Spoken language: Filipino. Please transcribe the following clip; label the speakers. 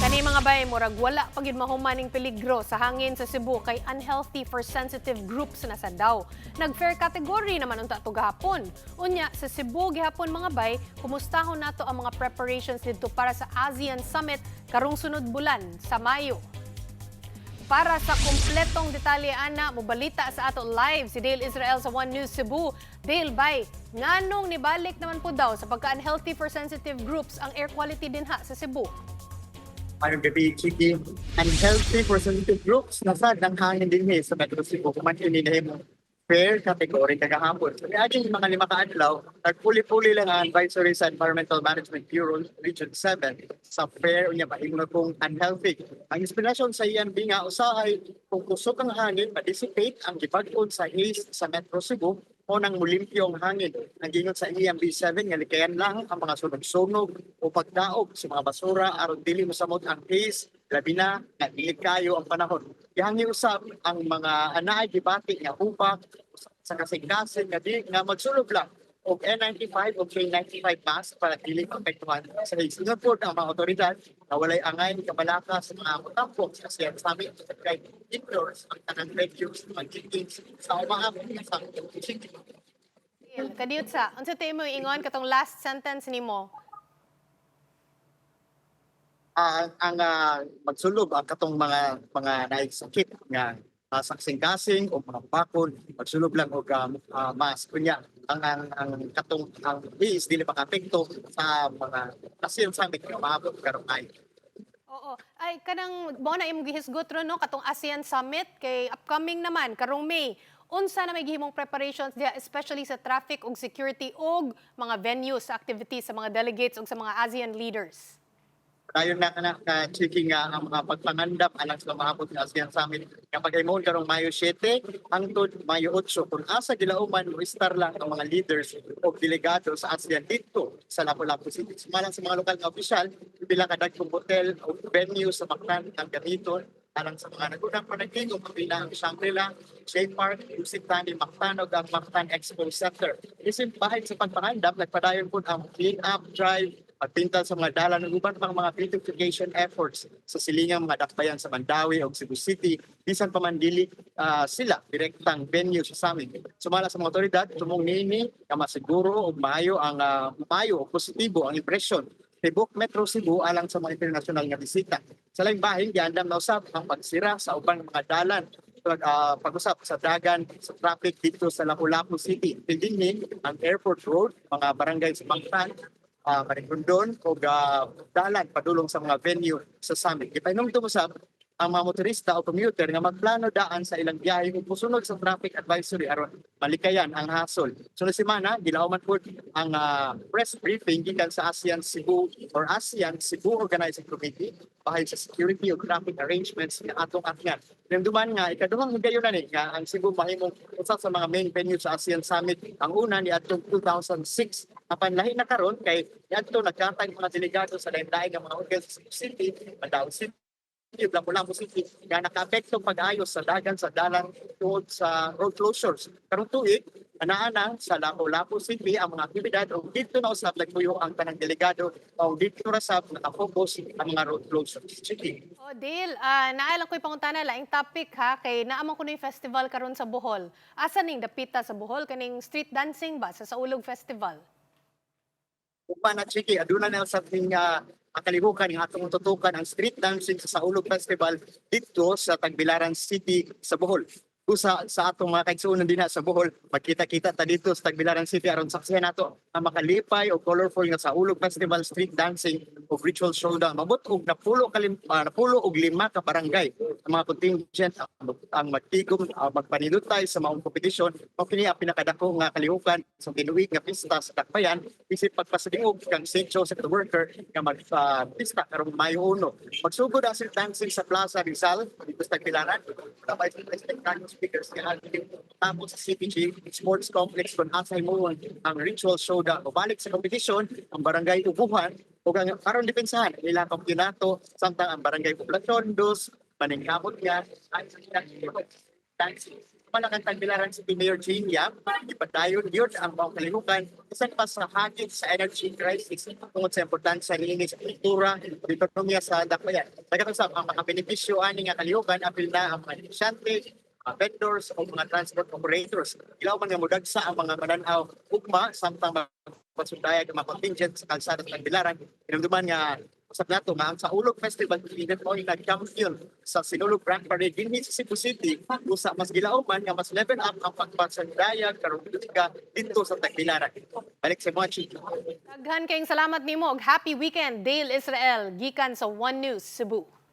Speaker 1: Kani mga bay, murag wala pagid mahumaning peligro sa hangin sa Cebu kay unhealthy for sensitive groups na sa daw. Nag-fair category naman unta to gahapon. Unya sa Cebu gihapon mga bay, kumustahon nato ang mga preparations dito para sa ASEAN Summit karong sunod bulan sa Mayo. Para sa kumpletong detalye ana, mobalita sa ato live si Dale Israel sa One News Cebu. Dale, bay, nganong nibalik naman po daw sa pagka-unhealthy for sensitive groups ang air quality din ha sa Cebu?
Speaker 2: Mayong gabi, Chiki. Unhealthy for sensitive groups, nasa hangin din sa Metro Cebu. Kumanin nila mo fair category kagahapon. So, ating mga 5 ka adlaw, nagpuli-puli lang ang advisory sa Environmental Management Bureau Region 7 sa fair unya ba na kung unhealthy. Ang inspirasyon sa EMB nga usahay kung kusog ang hangin, ma-dissipate ang gibag-on sa haze sa Metro Cebu o nang mulimpyo ang hangin. Ang gingon sa EMB 7 nga likayan lang ang mga sunog-sunog o pagdaog sa mga basura aron dili mosamot ang haze, labi na nga dili kayo ang panahon. Ihangi usab ang mga anaay gibati nga upak sa kasing-kasing nga di nga magsulog lang og N95 o K95 mask para dili maapektuhan sa haze. Sunod po ang mga otoridad na walay angay ni kabalaka sa mga tampok kasi ang sabi kay indoors ang tanang refuge ng chickens sa umaabot sa chicken.
Speaker 1: Kadiyot sa, unsa tayo mo ingon katong last sentence nimo?
Speaker 2: Magsulog ang katong mga naisakit nga saksing-kasing o mga bakod magsulog lang og mask kunya ang katong ang is dili makapekto sa mga pasyon sa amin nga maabot karong ay.
Speaker 1: Oo. Ay, kanang mo na imong gihisgot ron no katong ASEAN Summit kay upcoming naman karong May. Unsa na may gihimong preparations dia especially sa traffic ug security ug mga venues sa activities sa mga delegates ug sa mga ASEAN leaders?
Speaker 2: Dayon na checking nga ang mga pagpangandap alang sa maabot nga ASEAN Summit nga pagaymoon karong Mayo 7 hangtod Mayo 8 kung asa gilauman mo star lang ang mga leaders o delegado sa ASEAN dito sa Lapu-Lapu City. Sumalang sa mga lokal nga opisyal, bilang kadagkong hotel o venue sa Mactan ang gamiton alang sa mga nagunang panaging o kabilang ang Shangri-La, Shea Park, Music Tani, Mactan o ang Mactan Expo Center. Isin bahin sa pagpangandap, nagpadayon po ang clean-up drive, pagpintal sa mga dalan ng uban pang mga beautification efforts sa silingang mga dakbayan sa Mandawi o Cebu City, bisan pa man dili sila direktang venue sa amin. Sumala sa mga otoridad, tumong nini nga masiguro og maayo ang maayo o positibo ang impresyon tibok Metro Cebu alang sa mga internasyonal nga bisita. Sa laing bahin, giandam na usab ang pagsira sa ubang mga dalan pag-usap sa dagan sa traffic dito sa Lapu-Lapu City. Dinhin ang Airport Road, mga barangay sa Mactan, Marikondon o dalan padulong sa mga venue sa summit. Ipainom ito usab ang mga motorista o commuter nga magplano daan sa ilang biyahe kung musunod sa traffic advisory aron malikayan ang hasol. Sunod semana, gilauman po ang press briefing gikan sa ASEAN Cebu or ASEAN Cebu Organizing Committee bahin sa security o traffic arrangements nga atong akyan. Duman nga, ikaduhang higayon na ni nga ang Cebu mahimong usa sa mga main venue sa ASEAN Summit. Ang una ni atong 2006 apan lahi na karon kay niadto nagkatag mga delegado sa lain-lain nga mga hotel sa Cebu City, Mandaue City, Lapu-Lapu City nga naka-apektong pag-ayos sa dagan sa dalang tungod sa road closures. Karong tuig, ana-ana sa Lapu-Lapu City ang mga aktibidad o dito na usab nagpuyo ang tanang delegado o dito ra sab naka-focus ang mga road closures. City.
Speaker 1: O Dale, naalang ko'y pangutana laing topic ha kay naamang ko yung festival karon sa Bohol. Asa ning dapita sa Bohol kaning street dancing ba sa Saulog Festival?
Speaker 2: Upa na Chiki, aduna na sa ating kalibukan nga atong tutukan ang street dancing sa Saulog Festival dito sa Tagbilaran City sa Bohol. Sa atong mga kaigsuonan din sa Bohol, magkita-kita ta dito sa Tagbilaran City aron saksihan nato ang makalipay o colorful nga Saulog Festival street dancing o ritual showdown. Mabot og napulo og 5 ka barangay ang mga contingent ang magtigom magpanidutay sa maong kompetisyon o kini ang pinakadako nga kalihukan sa tinuig nga pista sa Dakbayan isip pagpasadingog kang St. Joseph the Worker nga pista karong Mayo 1. Magsugod ang street dancing sa Plaza Rizal dito sa Tagbilaran. Tapos speakers nga tapos sa CPG Sports Complex kung asay mo ang ritual showdown o balik sa kompetisyon ang barangay Ubuhan o karon depensahan nila ang kampeonato samtang ang barangay Poblacion 2 maningkamot nga dancing man ang Tagbilaran City Mayor Jane Yap, ipadayon yun ang mga kalihukan isang pa sa hagit sa energy crisis tungod sa importansya niini sa kultura, ekonomiya sa dakbayan. Nagatusap ang mga benepisyo ani nga kalihukan apil na ang mga negosyante, mga vendors o mga transport operators. Ilaw man nga mudagsa ang mga mananaw ugma samtang pasundaya ng mga contingent sa kalsada sa Tagbilaran. Pinamduman nga usap nato nga ang sa Ulog Festival pinit mo nag-champion sa Sinulog Grand Parade dinhi sa Cebu City usa mas gilaom man nga mas level up ang pagpasundaya karon dito sa Tagbilaran. Balik sa mga chika.
Speaker 1: Daghan kayong salamat nimo ug happy weekend Dale Israel gikan sa One News Cebu.